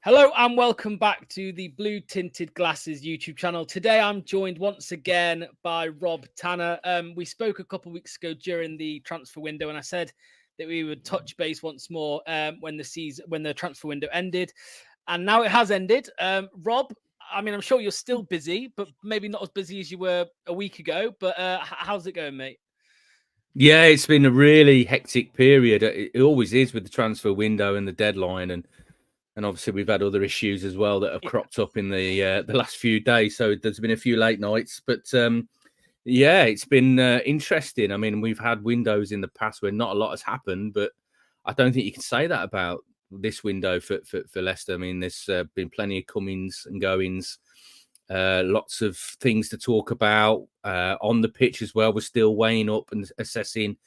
Hello and welcome back to the Blue Tinted Glasses YouTube channel. Today I'm joined once again by Rob Tanner. We spoke a couple of weeks ago during the transfer window, and I said that we would touch base once more when the transfer window ended, and now it has ended. Rob, I mean, I'm sure you're still busy, but maybe not as busy as you were a week ago. But how's it going, mate? Yeah, it's been a really hectic period. It always is with the transfer window and the deadline, and obviously we've had other issues as well that have cropped up in the last few days. So there's been a few late nights, but yeah, it's been interesting. I mean, we've had windows in the past where not a lot has happened, but I don't think you can say that about this window for Leicester. I mean, there's been plenty of comings and goings. Lots of things to talk about on the pitch as well. We're still weighing up and assessing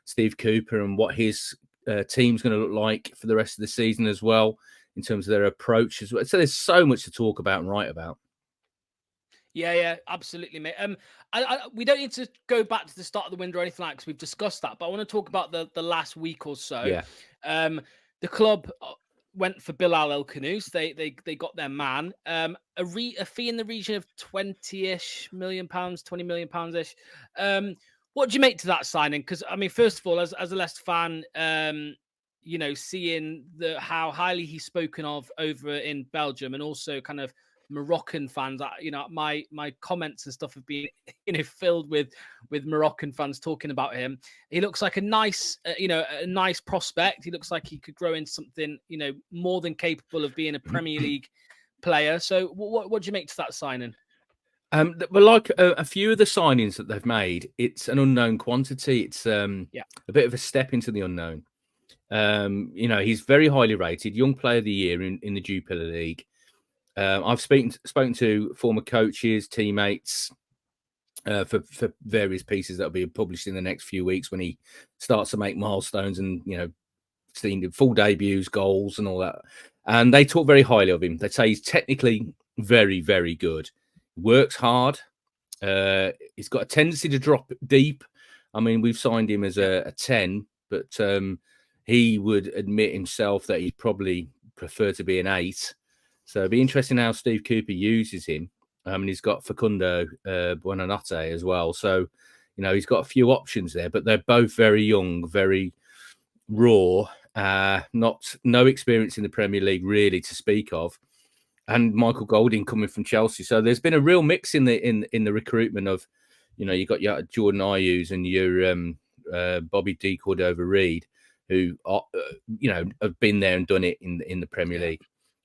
Steve Cooper and what his team's going to look like for the rest of the season as well, in terms of their approach as well. So there's so much to talk about and write about. Yeah, absolutely, mate. We don't need to go back to the start of the window or anything like that because we've discussed that. But I want to talk about the last week or so. Yeah. The club went for Bilal El Khanous. They got their man. A fee in the region of £20 million, £20 million ish. What do you make to that signing? Because I mean, first of all, as a Leicester fan, seeing how highly he's spoken of over in Belgium, and also kind of Moroccan fans, my comments and stuff have been filled with Moroccan fans talking about him. He looks like a nice a nice prospect. He looks like he could grow into something more than capable of being a Premier League player. So what do you make to that signing? But like a few of the signings that they've made, it's an unknown quantity. It's a bit of a step into the unknown. He's very highly rated, young player of the year in the Jupiler League. I've spoken to former coaches, teammates for various pieces that will be published in the next few weeks when he starts to make milestones and seeing full debuts, goals, and all that. And they talk very highly of him. They say he's technically very, very good. Works hard. He's got a tendency to drop deep. I mean, we've signed him as a 10, but he would admit himself that he'd probably prefer to be an 8. So it'd be interesting how Steve Cooper uses him. And he's got Facundo Buonanotte as well. So, he's got a few options there, but they're both very young, very raw, no experience in the Premier League really to speak of. And Michael Golding coming from Chelsea. So there's been a real mix in the recruitment of, you got your Jordan Ayew's and your Bobby D. Cordova-Reid, who are, have been there and done it in the Premier League.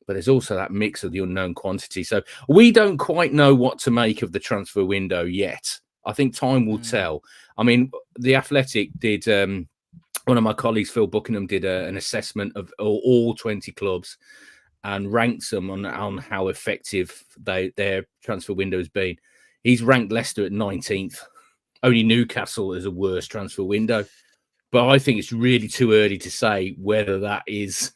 But there's also that mix of the unknown quantity. So we don't quite know what to make of the transfer window yet. I think time will tell. I mean, The Athletic did, one of my colleagues, Phil Buckingham, did an assessment of all 20 clubs and ranks them on how effective their transfer window has been. He's ranked Leicester at 19th. Only Newcastle is a worse transfer window. But I think it's really too early to say whether that is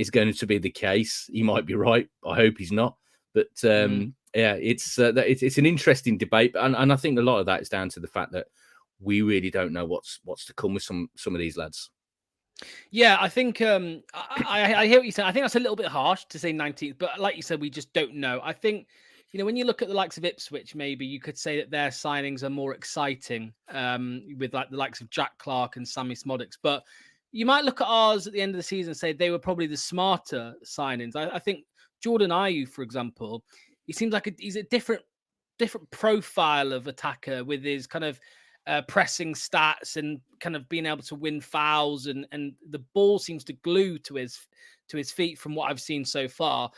going to be the case. He might be right. I hope he's not. But it's an interesting debate, and I think a lot of that is down to the fact that we really don't know what's to come with some of these lads. Yeah, I think I hear what you're saying. I think that's a little bit harsh to say 19th, but like you said, we just don't know. I think when you look at the likes of Ipswich, maybe you could say that their signings are more exciting, with like the likes of Jack Clark and Sammy Smodics. But you might look at ours at the end of the season and say they were probably the smarter signings. I think Jordan Ayew, for example, he seems like he's a different profile of attacker with his kind of pressing stats and kind of being able to win fouls, and the ball seems to glue to his feet from what I've seen so far.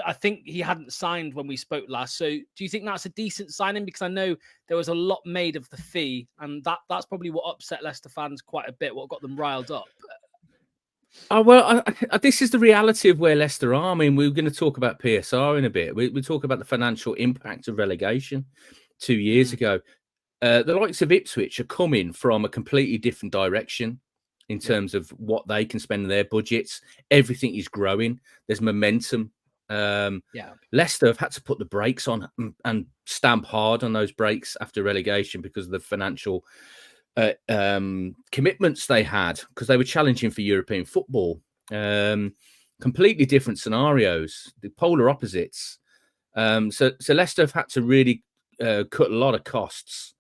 I think he hadn't signed when we spoke last. So do you think that's a decent signing? Because I know there was a lot made of the fee, and that's probably what upset Leicester fans quite a bit, what got them riled up. Oh, well, this is the reality of where Leicester are. I mean, we're going to talk about PSR in a bit. We talk about the financial impact of relegation 2 years ago. The likes of Ipswich are coming from a completely different direction in terms of what they can spend in their budgets. Everything is growing. There's momentum. Leicester have had to put the brakes on and stamp hard on those brakes after relegation because of the financial commitments they had, because they were challenging for European football. completely different scenarios, the polar opposites. So Leicester have had to really cut a lot of costs.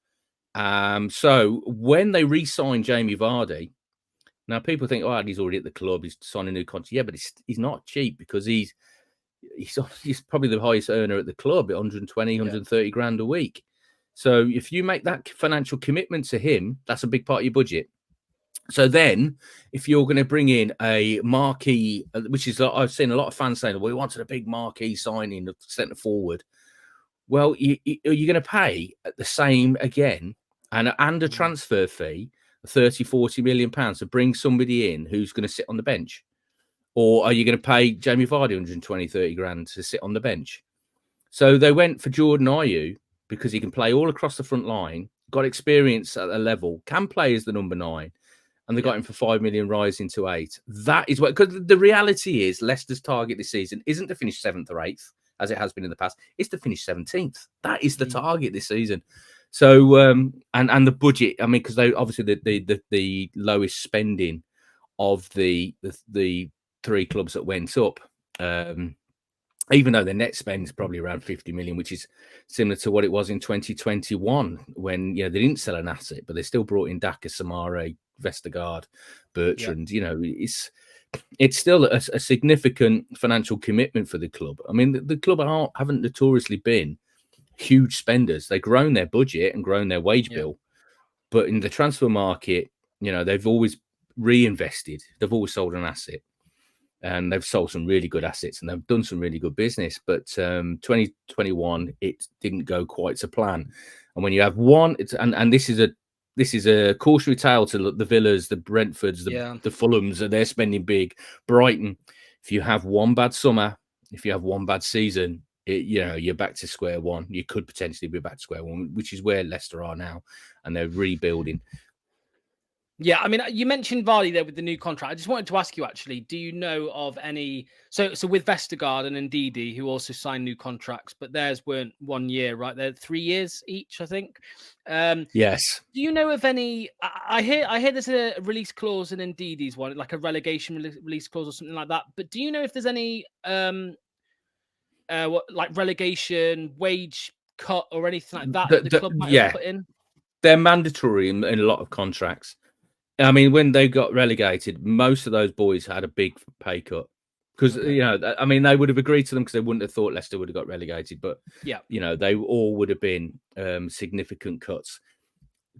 So when they re-signed Jamie Vardy, now people think, oh, he's already at the club, he's signed a new contract. Yeah, but he's not cheap because he's probably the highest earner at the club, 120, 130 grand a week. So if you make that financial commitment to him, that's a big part of your budget. So then, if you're going to bring in a marquee, which is I've seen a lot of fans saying, "Well, we wanted a big marquee signing of centre forward." Well, you're going to pay the same again, and a transfer fee, 30, 40 million pounds to bring somebody in who's going to sit on the bench, or are you going to pay Jamie Vardy 120, 30 grand to sit on the bench? So they went for Jordan Ayew because he can play all across the front line, got experience at a level, can play as the number 9. And they got him for 5 million, rising to 8. That is what, because the reality is Leicester's target this season isn't to finish 7th or 8th, as it has been in the past. It's to finish 17th. That is the target this season. So, and the budget, I mean, because they obviously the lowest spending of the 3 clubs that went up, even though the net spend is probably around 50 million, which is similar to what it was in 2021 when they didn't sell an asset, but they still brought in Daka, Samare, Vestergaard, Bertrand. It's still a significant financial commitment for the club. I mean, the club haven't notoriously been huge spenders. They've grown their budget and grown their wage bill, but in the transfer market, they've always reinvested. They've always sold an asset. And they've sold some really good assets and they've done some really good business. But 2021, it didn't go quite to plan. And when you have one, and this is a cautionary tale to the Villas, the Brentfords, the Fulhams, they're spending big. Brighton, if you have one bad summer, if you have one bad season, you're back to square one. You could potentially be back to square one, which is where Leicester are now, and they're rebuilding. Yeah, I mean, you mentioned Vardy there with the new contract. I just wanted to ask you, actually, do you know of any? So with Vestergaard and Ndidi, who also signed new contracts, but theirs weren't 1 year, right? They're 3 years each, I think. Yes. Do you know of any? I hear there's a release clause in Ndidi's one, like a relegation release clause or something like that. But do you know if there's any like relegation wage cut or anything like that the club might have put in? They're mandatory in a lot of contracts. I mean, when they got relegated, most of those boys had a big pay cut because, I mean, they would have agreed to them because they wouldn't have thought Leicester would have got relegated. But, they all would have been significant cuts.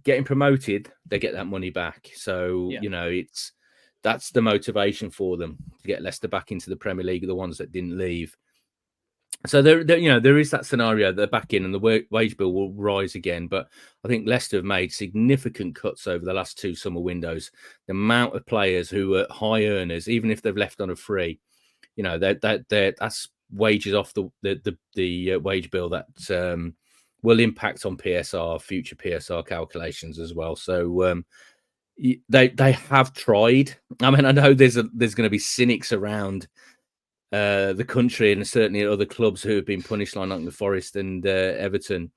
Getting promoted, they get that money back. So, that's the motivation for them to get Leicester back into the Premier League, the ones that didn't leave. So there is that scenario. They're back in, and the wage bill will rise again. But I think Leicester have made significant cuts over the last 2 summer windows. The amount of players who are high earners, even if they've left on a free, that's wages off the wage bill that will impact on PSR, future PSR calculations as well. So they have tried. I mean, I know there's going to be cynics around the country and certainly other clubs who have been punished, like Nottingham Forest and Everton,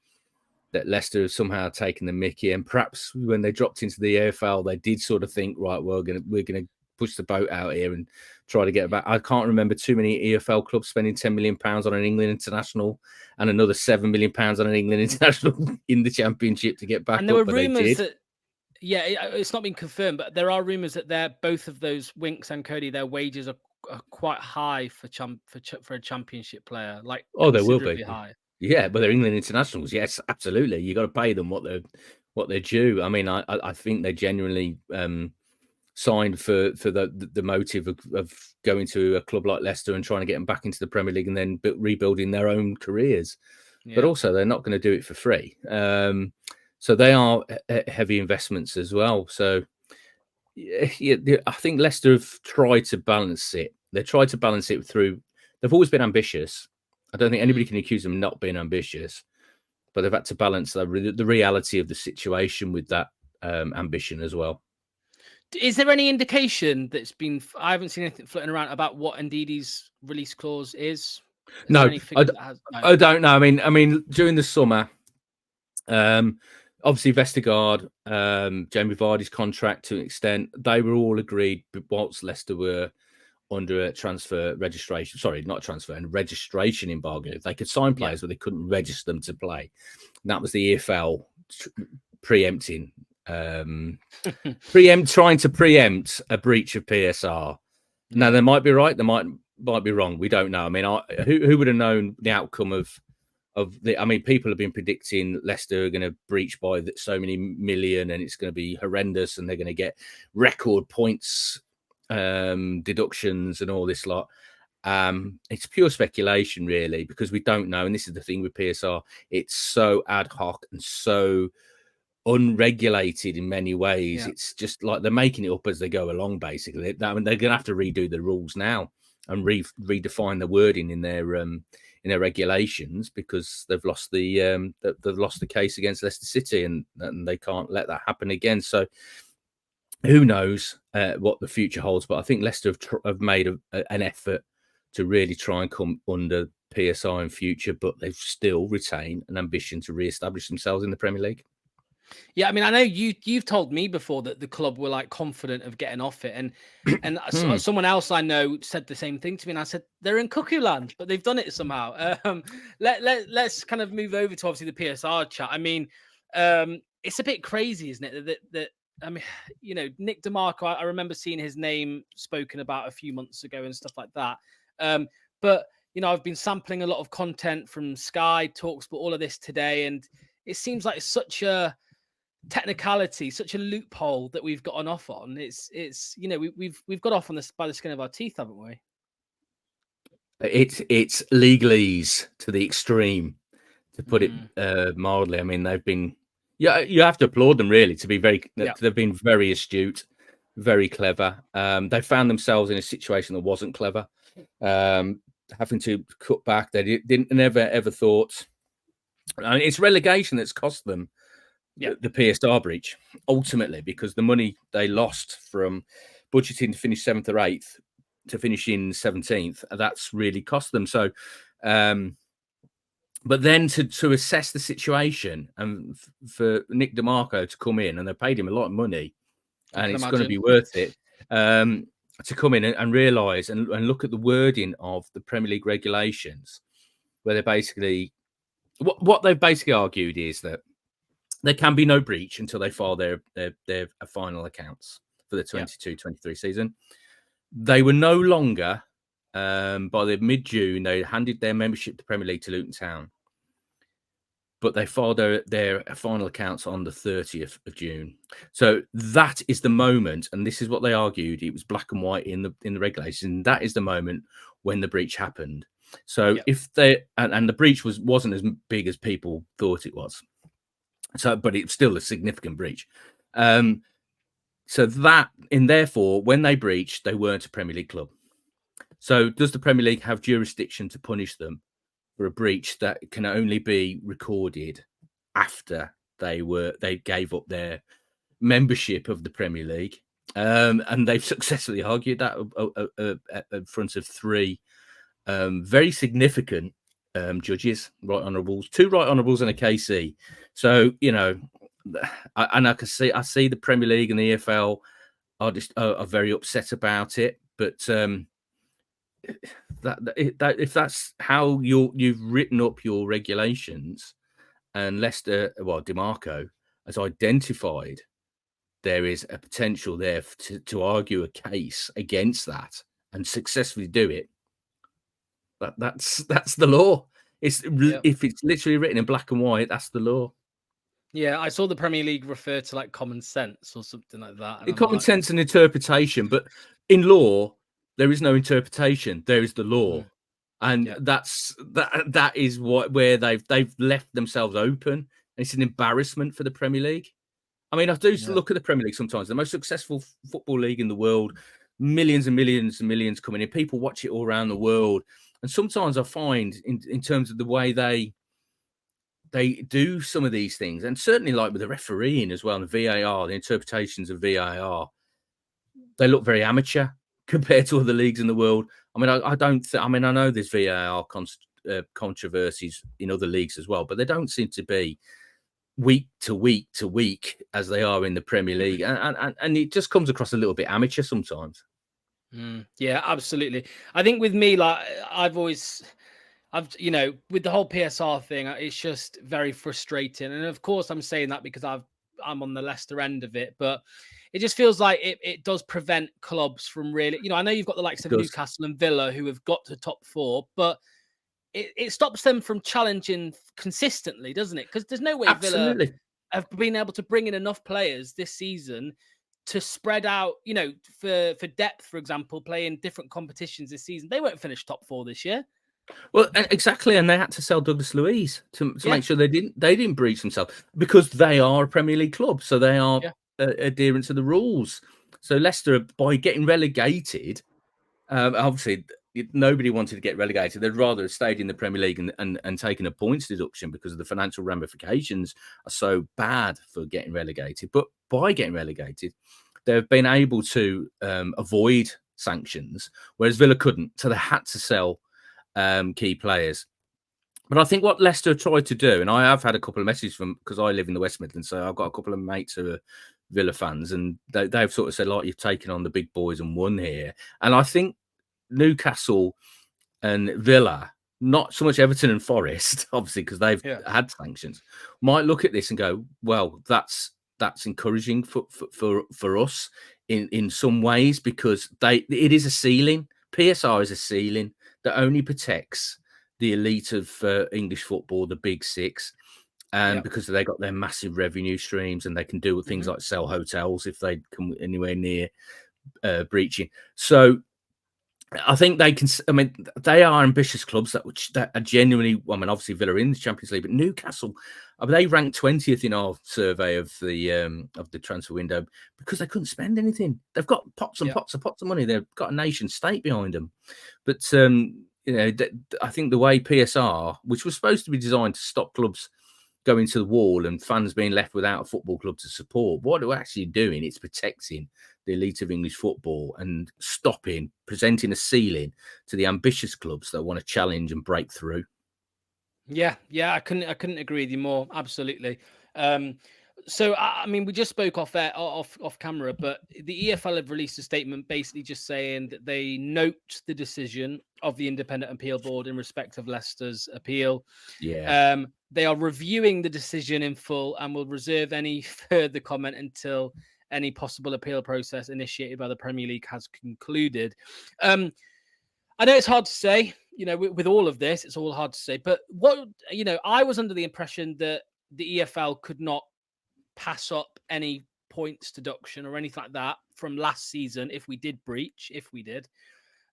that Leicester have somehow taken the mickey. And perhaps when they dropped into the EFL, they did sort of think, right, we're gonna push the boat out here and try to get back. I can't remember too many EFL clubs spending £10 million on an England international and another £7 million on an England international in the Championship to get back. And there were rumours that. Yeah, it's not been confirmed, but there are rumours that both of those, Winks and Cody, their wages are quite high for a Championship player. Like, there will be high. Yeah, but they're England internationals. Yes, absolutely. You got to pay them what they're due. I mean, I think they genuinely signed for the motive of going to a club like Leicester and trying to get them back into the Premier League and then rebuilding their own careers. Yeah. But also, they're not going to do it for free. So they are heavy investments as well. So I think Leicester have tried to balance it. They tried to balance it through. They've always been ambitious. I don't think anybody can accuse them of not being ambitious, but they've had to balance the reality of the situation with that ambition as well. Is there any indication that's been? I haven't seen anything floating around about what Ndidi's release clause is. No, I don't know. I mean, during the summer, obviously Vestergaard, Jamie Vardy's contract to an extent, they were all agreed whilst Leicester were under a transfer registration. Sorry, not transfer, and registration embargo. They could sign players, but they couldn't register them to play. And that was the EFL preempting, trying to preempt a breach of PSR. Now they might be right, they might be wrong. We don't know. I mean, who would have known the outcome of the? I mean, people have been predicting Leicester are going to breach by so many million, and it's going to be horrendous, and they're going to get record points deductions and all this lot. It's pure speculation, really, because we don't know. And this is the thing with PSR; it's so ad hoc and so unregulated in many ways. It's just like they're making it up as they go along. Basically, I mean, they're going to have to redo the rules now and redefine the wording in their regulations, because they've lost the case against Leicester City, and they can't let that happen again. So who knows what the future holds? But I think Leicester have made an effort to really try and come under PSI in future, but they've still retained an ambition to re-establish themselves in the Premier League. Yeah, I mean, I know you've told me before that the club were like confident of getting off it, and someone else I know said the same thing to me, and I said they're in cuckoo land, but they've done it somehow. Let's kind of move over to obviously the PSR chat. I mean, it's a bit crazy, isn't it? That I mean, you know, Nick DeMarco, I remember seeing his name spoken about a few months ago and stuff like that. But you know, I've been sampling a lot of content from Sky, Talksport, all of this today, and it seems like it's such a technicality, such a loophole that we've gotten off on. It's you know, we've got off on this by the skin of our teeth, haven't we? It's legalese to the extreme, to put it mildly. I mean, they've been, you have to applaud them, really, to be they've been very astute, very clever. They found themselves in a situation that wasn't clever, having to cut back. They never ever thought. I mean, it's relegation that's cost them the PSR breach ultimately, because the money they lost from budgeting to finish 7th or 8th to finish in 17th, that's really cost them. So, but then to assess the situation, and for Nick DeMarco to come in, and they paid him a lot of money, and it's going to be worth it, to come in and realise and look at the wording of the Premier League regulations, where they basically, what they've basically argued is that there can be no breach until they file their final accounts for the 22-23 season. They were no longer, by the mid-June, they handed their membership to Premier League to Luton Town, but they filed their final accounts on the 30th of June. So that is the moment, and this is what they argued. It was black and white in the regulations. That is the moment when the breach happened. So if they and the breach wasn't as big as people thought it was. So, but it's still a significant breach. So that, and therefore, when they breached, they weren't a Premier League club. So does the Premier League have jurisdiction to punish them for a breach that can only be recorded after they gave up their membership of the Premier League? And they've successfully argued that in front of 3 very significant judges, right honourables, 2 right honourables and a KC. So, you know, I see the Premier League and the EFL are very upset about it, but if that's how you've written up your regulations, and Leicester, well, DeMarco has identified there is a potential there to argue a case against that and successfully do it. That's the law. If it's literally written in black and white, that's the law. Yeah, I saw the Premier League refer to like common sense or something like that. Common sense and interpretation, but in law there is no interpretation. There is the law, and that is where they've left themselves open. And it's an embarrassment for the Premier League. I mean, I do look at the Premier League sometimes, the most successful football league in the world, millions and millions and millions coming in. People watch it all around the world. And sometimes I find in terms of the way they do some of these things, and certainly like with the refereeing as well, and the VAR, the interpretations of VAR, they look very amateur compared to other leagues in the world. I mean, I know there's VAR controversies in other leagues as well, but they don't seem to be week to week to week as they are in the Premier League, and it just comes across a little bit amateur sometimes. Yeah, absolutely. I think with me, like with the whole PSR thing, it's just very frustrating. And of course, I'm saying that because I'm on the Leicester end of it, but it just feels like it does prevent clubs from really, I know you've got the likes It of does. Newcastle and Villa who have got to top four, but it stops them from challenging consistently, doesn't it? Because there's no way Villa Absolutely. have been able to bring in enough players this season to spread out, for depth, for example, playing different competitions this season. They won't finish top four this year. Well, exactly, and they had to sell Douglas Luiz to Yeah. make sure they didn't breach themselves because they are a Premier League club, so they are Yeah. adherent to the rules. So Leicester, by getting relegated, obviously nobody wanted to get relegated. They'd rather have stayed in the Premier League and taken a points deduction because of the financial ramifications are so bad for getting relegated. But by getting relegated, they've been able to avoid sanctions, whereas Villa couldn't. So they had to sell key players. But I think what Leicester tried to do, and I have had a couple of messages from, because I live in the West Midlands, so I've got a couple of mates who are Villa fans, and they've sort of said, like, you've taken on the big boys and won here. And I think Newcastle and Villa, not so much Everton and Forest, obviously, because they've had sanctions, might look at this and go, well, that's encouraging for us in some ways, because it is a ceiling. PSR is a ceiling that only protects the elite of English football, the big six, and because they got their massive revenue streams and they can do things like sell hotels if they come anywhere near breaching. So I think they can. I mean, they are ambitious clubs that are genuinely. I mean, obviously Villa in the Champions League, but Newcastle, I mean, they ranked 20th in our survey of the transfer window because they couldn't spend anything. They've got pots and pots of money. They've got a nation state behind them, but I think the way PSR, which was supposed to be designed to stop clubs going to the wall and fans being left without a football club to support, what we're actually doing, it's protecting the elite of English football and presenting a ceiling to the ambitious clubs that want to challenge and break through. Yeah, I couldn't agree with you more. Absolutely. So I mean, we just spoke off camera, but the EFL have released a statement basically just saying that they note the decision of the Independent Appeal Board in respect of Leicester's appeal. Yeah. They are reviewing the decision in full and will reserve any further comment until any possible appeal process initiated by the Premier League has concluded. I know it's hard to say, with all of this, it's all hard to say. But I was under the impression that the EFL could not pass up any points deduction or anything like that from last season if we did breach, if we did.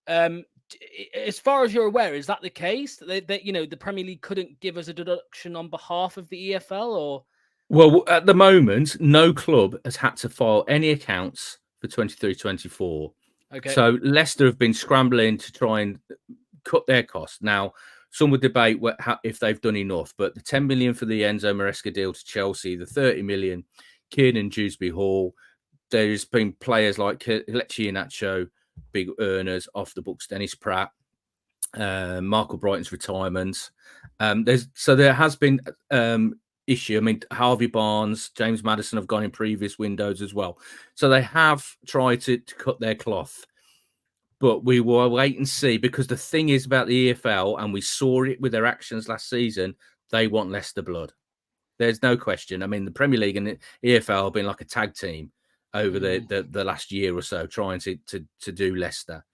As far as you're aware, is that the case? That the Premier League couldn't give us a deduction on behalf of the EFL, or? Well, at the moment, no club has had to file any accounts for 23-24. Okay. So Leicester have been scrambling to try and cut their costs. Now, some would debate if they've done enough, but the 10 million for the Enzo Maresca deal to Chelsea, the 30 million, Kiernan Dewsbury Hall, there's been players like Kelechi Iheanacho, big earners off the books, Dennis Pratt, Michael Brighton's retirement. There has been issue. I mean, Harvey Barnes, James Maddison have gone in previous windows as well. So they have tried to cut their cloth. But we will wait and see, because the thing is about the EFL, and we saw it with their actions last season, they want Leicester blood. There's no question. I mean, the Premier League and the EFL have been like a tag team over the last year or so, trying to do Leicester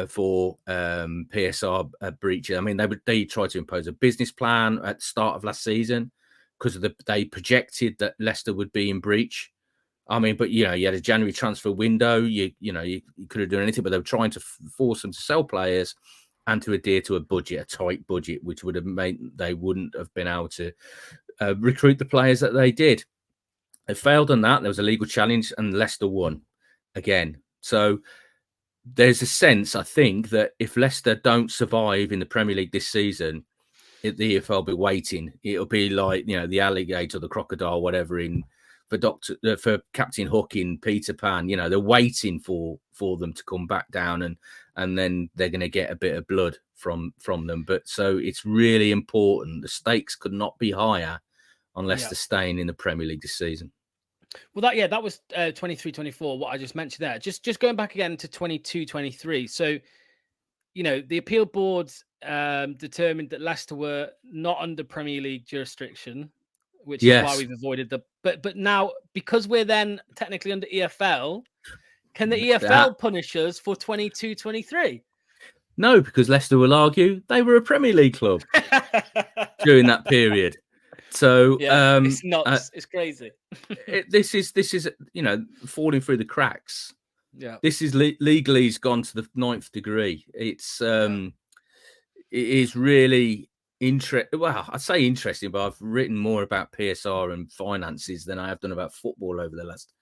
for PSR breach. I mean, they tried to impose a business plan at the start of last season because they projected that Leicester would be in breach. I mean, but you had a January transfer window. You could have done anything, but they were trying to force them to sell players and to adhere to a tight budget, which would have made they wouldn't have been able to recruit the players that they did. They failed on that. There was a legal challenge, and Leicester won again. So there's a sense, I think, that if Leicester don't survive in the Premier League this season, the EFL will be waiting. It'll be like the alligator, the crocodile, whatever for Captain Hook in Peter Pan. They're waiting for them to come back down, and then they're going to get a bit of blood from them. But so it's really important. The stakes could not be higher on Leicester staying in the Premier League this season. Well, that was 23-24. What I just mentioned there. Just going back again to 22-23. So, the appeal board determined that Leicester were not under Premier League jurisdiction, which is why Yes. we've avoided the. But now, because we're then technically under EFL, can the EFL punish us for 22-23? No, because Leicester will argue they were a Premier League club during that period. So it's nuts. It's crazy. this is falling through the cracks. Yeah, this is legally has gone to the 9th degree. It's it is really interesting. Well, I'd say interesting, but I've written more about PSR and finances than I have done about football over the last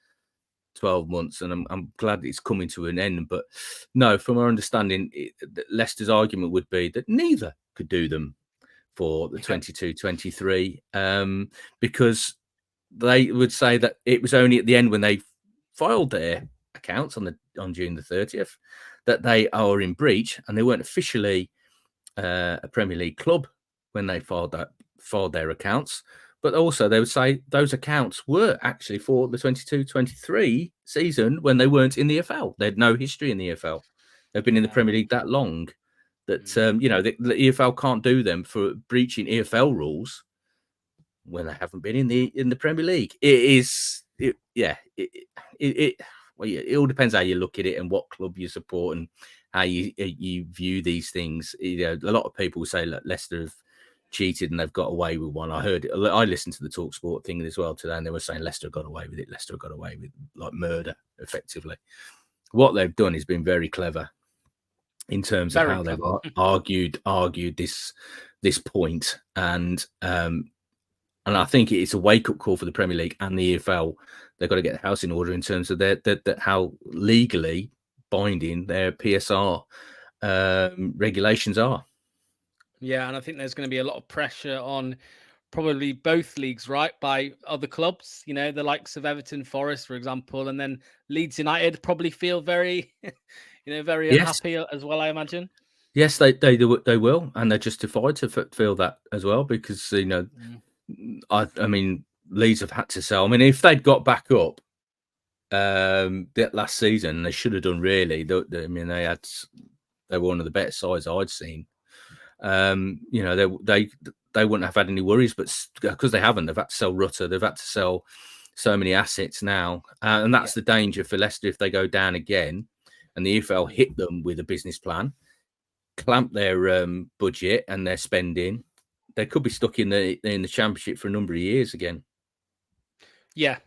12 months, and I'm glad it's coming to an end. But no, from our understanding, Leicester's argument would be that neither could do them for the 22-23, because they would say that it was only at the end when they filed their accounts on June the 30th that they are in breach, and they weren't officially a Premier League club when they filed their accounts. But also they would say those accounts were actually for the 22-23 season when they weren't in the EFL. They had no history in the EFL. They've been in the Premier League that long that the EFL can't do them for breaching EFL rules when they haven't been in the Premier League. It all depends how you look at it and what club you support and how you view these things. A lot of people say that Leicester have cheated and they've got away with one. I listened to the TalkSport thing as well today, and they were saying Leicester got away with it. Leicester got away with like murder, effectively. What they've done has been very clever in terms of how they've argued this point, and I think it's a wake up call for the Premier League and the EFL. They've got to get the house in order in terms of how legally binding their PSR regulations are. Yeah, and I think there's going to be a lot of pressure on probably both leagues, right, by other clubs, the likes of Everton, Forest, for example, and then Leeds United probably feel very, very unhappy as well, I imagine. Yes, they will, and they're justified to feel that as well, because I mean Leeds have had to sell. I mean, if they'd got back up that last season, they should have done really. I mean, they were one of the better sides I'd seen. They wouldn't have had any worries, but because they haven't, they've had to sell Rutter. They've had to sell so many assets now, and that's the danger for Leicester if they go down again, and the EFL hit them with a business plan, clamp their budget and their spending. They could be stuck in the Championship for a number of years again. Yeah,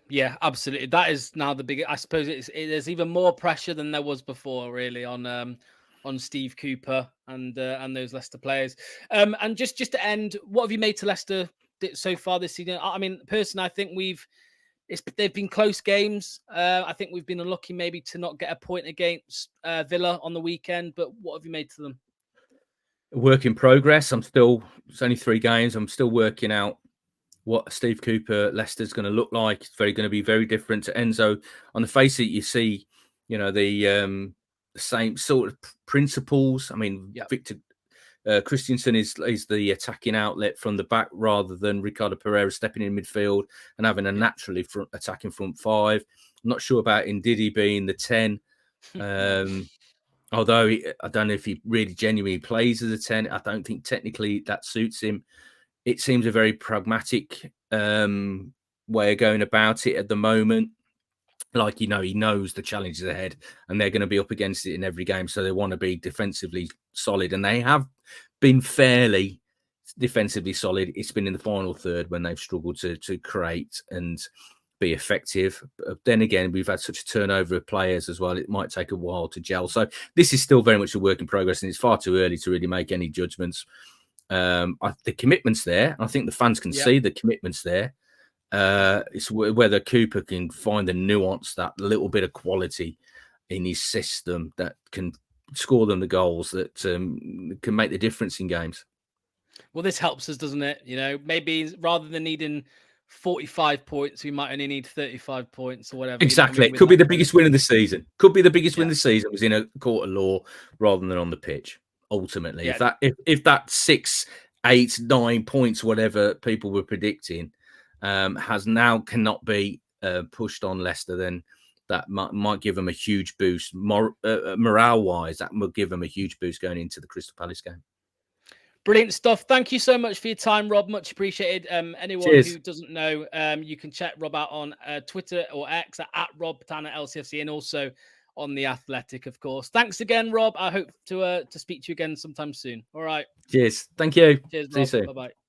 absolutely. That is now the big. I suppose there's even more pressure than there was before, really, on Steve Cooper and those Leicester players. And just to end, what have you made to Leicester so far this season? I mean, personally, I think they've been close games. I think we've been unlucky maybe to not get a point against Villa on the weekend. But what have you made to them? Work in progress. It's only 3 games. I'm still working out what Steve Cooper Leicester's going to look like. It's going to be very different to Enzo. On the face of it, you see, the same sort of principles. I mean, Victor Christensen is the attacking outlet from the back rather than Ricardo Pereira stepping in midfield and having a naturally attacking front 5. I'm not sure about Ndidi being the 10. Although I don't know if he really genuinely plays as a 10. I don't think technically that suits him. It seems a very pragmatic way of going about it at the moment. Like, he knows the challenges ahead and they're going to be up against it in every game. So they want to be defensively solid, and they have been fairly defensively solid. It's been in the final third when they've struggled to create and be effective. But then again, we've had such a turnover of players as well. It might take a while to gel. So this is still very much a work in progress, and it's far too early to really make any judgments. The commitment's there. I think the fans can see the commitment's there. It's whether Cooper can find the nuance, that little bit of quality in his system that can score them the goals that can make the difference in games. Well, this helps us, doesn't it? Maybe rather than needing 45 points, we might only need 35 points or whatever. Exactly. It could be the biggest win of the season. Could be the biggest win of the season was in a court of law rather than on the pitch. Ultimately, if that 6, 8, 9 points, whatever people were predicting, cannot be pushed on Leicester, then that might give them a huge boost. Morale-wise, that will give them a huge boost going into the Crystal Palace game. Brilliant stuff. Thank you so much for your time, Rob. Much appreciated. Anyone Cheers. who doesn't know, you can check Rob out on Twitter or X at Rob Patana LCFC, and also on The Athletic, of course. Thanks again, Rob. I hope to speak to you again sometime soon. All right. Cheers. Thank you. Cheers, See you Rob. soon. Bye-bye.